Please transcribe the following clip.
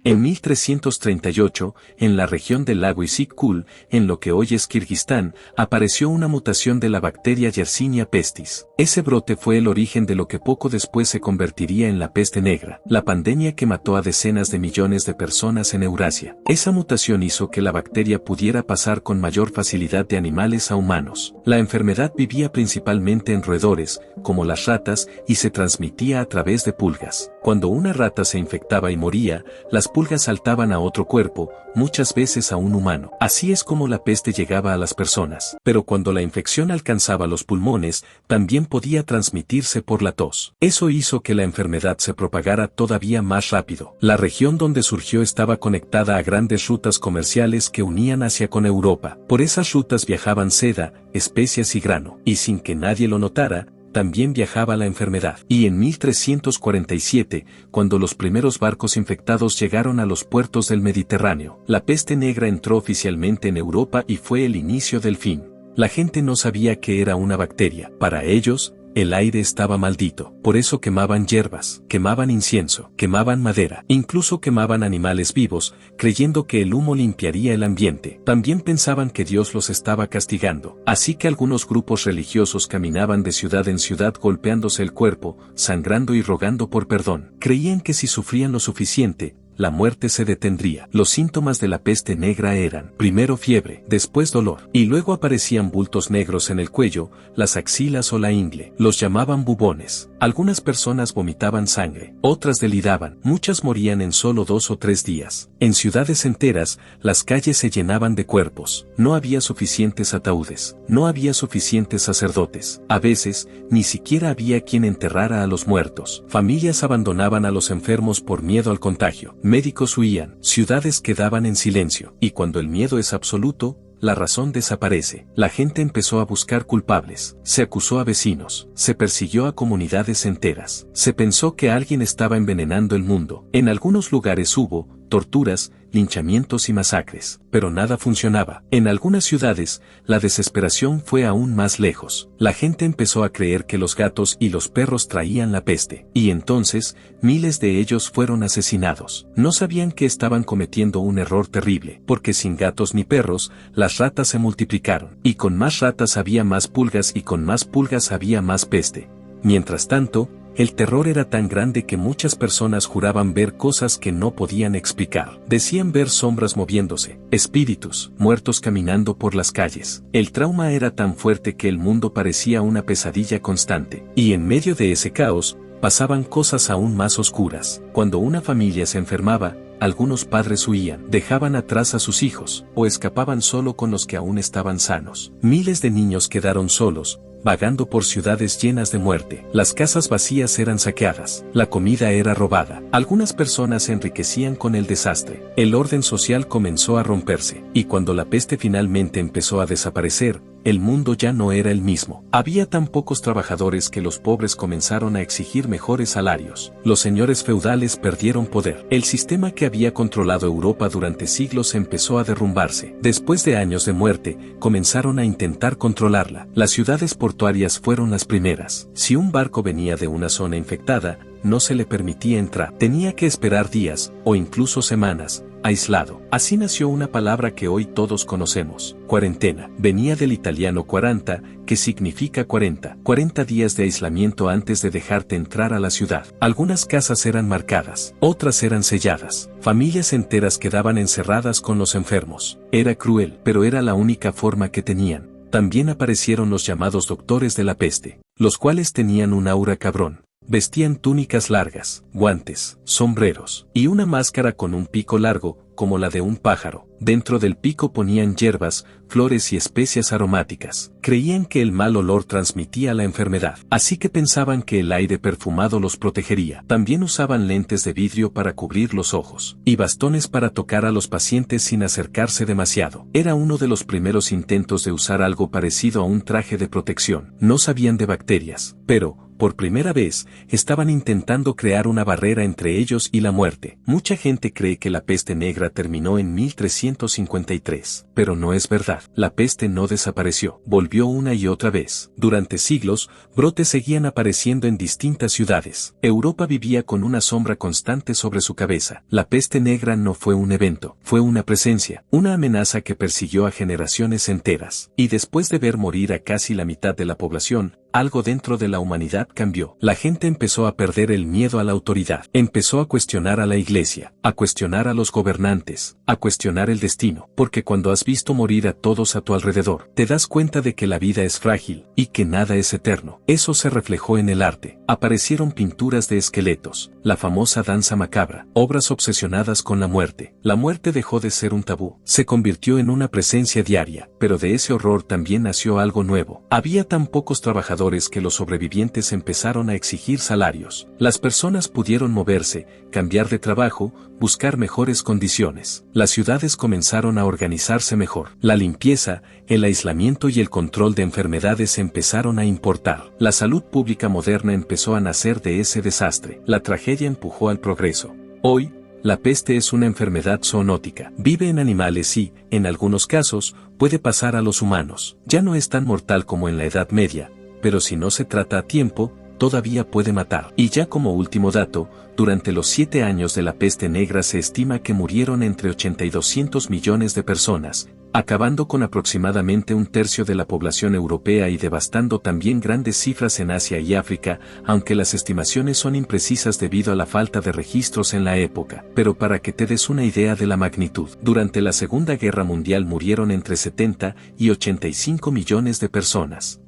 En 1338, en la región del lago Issyk-Kul, en lo que hoy es Kirguistán, apareció una mutación de la bacteria Yersinia pestis. Ese brote fue el origen de lo que poco después se convertiría en la peste negra, la pandemia que mató a decenas de millones de personas en Eurasia. Esa mutación hizo que la bacteria pudiera pasar con mayor facilidad de animales a humanos. La enfermedad vivía principalmente en roedores, como las ratas, y se transmitía a través de pulgas. Cuando una rata se infectaba y moría, las pulgas saltaban a otro cuerpo, muchas veces a un humano. Así es como la peste llegaba a las personas. Pero cuando la infección alcanzaba los pulmones, también podía transmitirse por la tos. Eso hizo que la enfermedad se propagara todavía más rápido. La región donde surgió estaba conectada a grandes rutas comerciales que unían Asia con Europa. Por esas rutas viajaban seda, especias y grano. Y sin que nadie lo notara, también viajaba la enfermedad. Y en 1347, cuando los primeros barcos infectados llegaron a los puertos del Mediterráneo, la peste negra entró oficialmente en Europa y fue el inicio del fin. La gente no sabía que era una bacteria. Para ellos, el aire estaba maldito. Por eso quemaban hierbas, quemaban incienso, quemaban madera, incluso quemaban animales vivos, creyendo que el humo limpiaría el ambiente. También pensaban que Dios los estaba castigando. Así que algunos grupos religiosos caminaban de ciudad en ciudad golpeándose el cuerpo, sangrando y rogando por perdón. Creían que si sufrían lo suficiente, la muerte se detendría. Los síntomas de la peste negra eran, primero fiebre, después dolor, y luego aparecían bultos negros en el cuello, las axilas o la ingle. Los llamaban bubones. Algunas personas vomitaban sangre, otras deliraban, muchas morían en solo 2 o 3 días. En ciudades enteras, las calles se llenaban de cuerpos. No había suficientes ataúdes, no había suficientes sacerdotes. A veces, ni siquiera había quien enterrara a los muertos. Familias abandonaban a los enfermos por miedo al contagio. Médicos huían, ciudades quedaban en silencio, y cuando el miedo es absoluto, la razón desaparece. La gente empezó a buscar culpables, se acusó a vecinos, se persiguió a comunidades enteras, se pensó que alguien estaba envenenando el mundo. En algunos lugares hubo torturas, linchamientos y masacres, pero nada funcionaba. En algunas ciudades, la desesperación fue aún más lejos. La gente empezó a creer que los gatos y los perros traían la peste, y entonces, miles de ellos fueron asesinados. No sabían que estaban cometiendo un error terrible, porque sin gatos ni perros, las ratas se multiplicaron, y con más ratas había más pulgas y con más pulgas había más peste. Mientras tanto, el terror era tan grande que muchas personas juraban ver cosas que no podían explicar. Decían ver sombras moviéndose, espíritus, muertos caminando por las calles. El trauma era tan fuerte que el mundo parecía una pesadilla constante. Y en medio de ese caos, pasaban cosas aún más oscuras. Cuando una familia se enfermaba, algunos padres huían, dejaban atrás a sus hijos, o escapaban solo con los que aún estaban sanos. Miles de niños quedaron solos, vagando por ciudades llenas de muerte. Las casas vacías eran saqueadas, la comida era robada. Algunas personas se enriquecían con el desastre. El orden social comenzó a romperse, y cuando la peste finalmente empezó a desaparecer, el mundo ya no era el mismo. Había tan pocos trabajadores que los pobres comenzaron a exigir mejores salarios. Los señores feudales perdieron poder. El sistema que había controlado Europa durante siglos empezó a derrumbarse. Después de años de muerte, comenzaron a intentar controlarla. Las ciudades portuarias fueron las primeras. Si un barco venía de una zona infectada, no se le permitía entrar. Tenía que esperar días, o incluso semanas, aislado. Así nació una palabra que hoy todos conocemos, cuarentena. Venía del italiano 40, que significa 40. 40 días de aislamiento antes de dejarte entrar a la ciudad. Algunas casas eran marcadas, otras eran selladas. Familias enteras quedaban encerradas con los enfermos. Era cruel, pero era la única forma que tenían. También aparecieron los llamados doctores de la peste, los cuales tenían un aura cabrón. Vestían túnicas largas, guantes, sombreros, y una máscara con un pico largo, como la de un pájaro. Dentro del pico ponían hierbas, flores y especias aromáticas. Creían que el mal olor transmitía la enfermedad, así que pensaban que el aire perfumado los protegería. También usaban lentes de vidrio para cubrir los ojos, y bastones para tocar a los pacientes sin acercarse demasiado. Era uno de los primeros intentos de usar algo parecido a un traje de protección. No sabían de bacterias, pero Por primera vez, estaban intentando crear una barrera entre ellos y la muerte. Mucha gente cree que la peste negra terminó en 1353, pero no es verdad. La peste no desapareció, volvió una y otra vez. Durante siglos, brotes seguían apareciendo en distintas ciudades. Europa vivía con una sombra constante sobre su cabeza. La peste negra no fue un evento, fue una presencia, una amenaza que persiguió a generaciones enteras. Y después de ver morir a casi la mitad de la población, algo dentro de la humanidad cambió. La gente empezó a perder el miedo a la autoridad. Empezó a cuestionar a la iglesia, a cuestionar a los gobernantes, a cuestionar el destino. Porque cuando has visto morir a todos a tu alrededor, te das cuenta de que la vida es frágil y que nada es eterno. Eso se reflejó en el arte. Aparecieron pinturas de esqueletos, la famosa danza macabra, obras obsesionadas con la muerte. La muerte dejó de ser un tabú, se convirtió en una presencia diaria, pero de ese horror también nació algo nuevo. Había tan pocos trabajadores que los sobrevivientes empezaron a exigir salarios. Las personas pudieron moverse, cambiar de trabajo, buscar mejores condiciones. Las ciudades comenzaron a organizarse mejor. La limpieza, el aislamiento y el control de enfermedades empezaron a importar. La salud pública moderna empezó a nacer de ese desastre. La tragedia empujó al progreso. Hoy, la peste es una enfermedad zoonótica. Vive en animales y, en algunos casos, puede pasar a los humanos. Ya no es tan mortal como en la Edad Media, pero si no se trata a tiempo, todavía puede matar. Y ya como último dato, durante los 7 años de la peste negra se estima que murieron entre 80 y 200 millones de personas, acabando con aproximadamente un tercio de la población europea y devastando también grandes cifras en Asia y África, aunque las estimaciones son imprecisas debido a la falta de registros en la época. Pero para que te des una idea de la magnitud, durante la Segunda Guerra Mundial murieron entre 70 y 85 millones de personas.